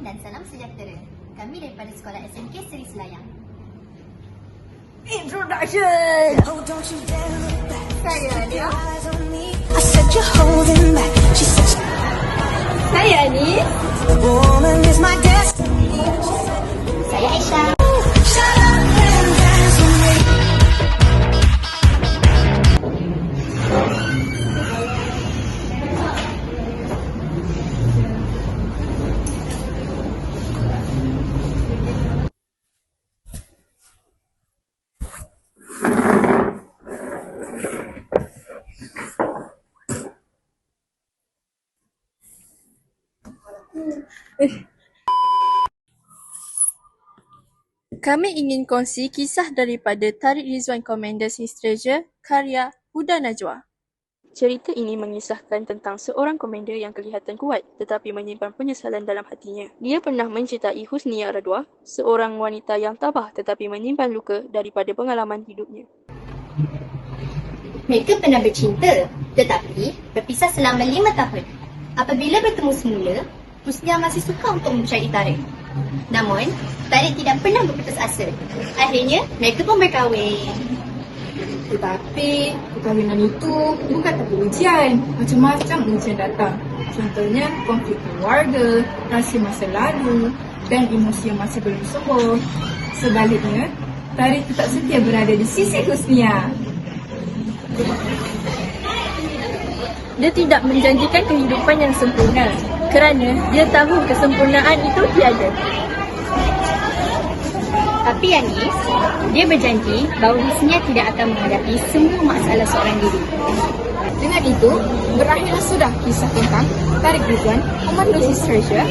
dan salam sejahtera. Kami daripada Sekolah SMK Seri Selayang. Introduction. Saya Alia. I said you're holding back. She said Saya Ani. woman is my destiny. Saya Aisyah. Shut up and dance with me. Kami ingin kongsi kisah daripada Tariq Rizwan Commander's His Treasure karya Huda Najwa. Cerita ini mengisahkan tentang seorang komander yang kelihatan kuat tetapi menyimpan penyesalan dalam hatinya. Dia pernah mencintai Husnia Radwa, seorang wanita yang tabah tetapi menyimpan luka daripada pengalaman hidupnya. Mereka pernah bercinta tetapi berpisah selama 5 tahun. Apabila bertemu semula, Husnia masih suka untuk mencari Tariq. Namun, Tariq tidak pernah berputus asa. Akhirnya, mereka pun berkahwin. Tetapi perkahwinan itu bukan tanpa ujian. Macam-macam ujian datang. Contohnya konflik keluarga, rahsia masa lalu dan emosi yang masih belum sembuh. Sebaliknya, Tariq tetap setia berada di sisi Husnia. Dia tidak menjanjikan kehidupan yang sempurna kerana dia tahu kesempurnaan itu tiada. Tapi Anis, dia berjanji bahawa Husnia tidak akan menghadapi semua masalah seorang diri. Dengan itu, berakhirlah sudah kisah tentang Tariq Rizwan Commander's His Treasure.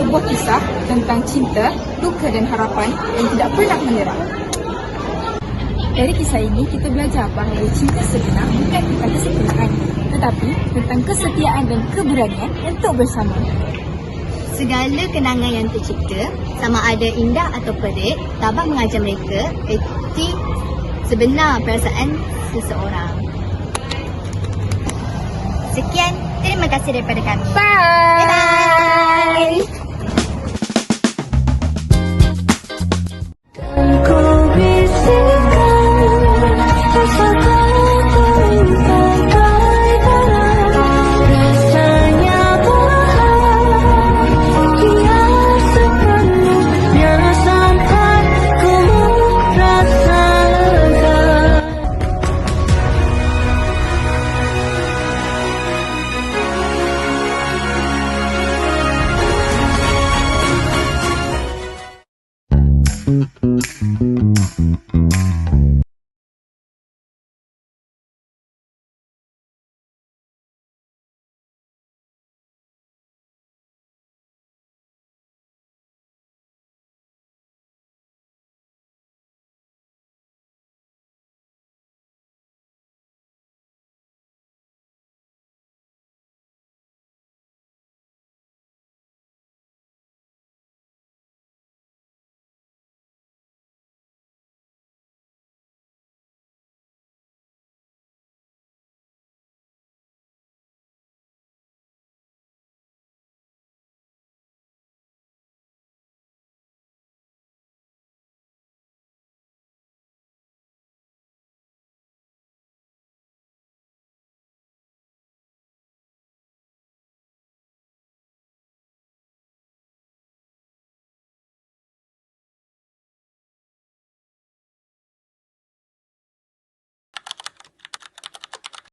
Sebuah kisah tentang cinta, duka dan harapan yang tidak pernah menyerah. Dari kisah ini, kita belajar bahawa cinta sebenar bukan tentang kesempurnaan, tetapi tentang kesetiaan dan keberanian untuk bersama. Segala kenangan yang tercipta, sama ada indah atau pelik, tabah mengajar mereka erti sebenar perasaan seseorang. Sekian, terima kasih daripada kami. Bye! Bye-bye!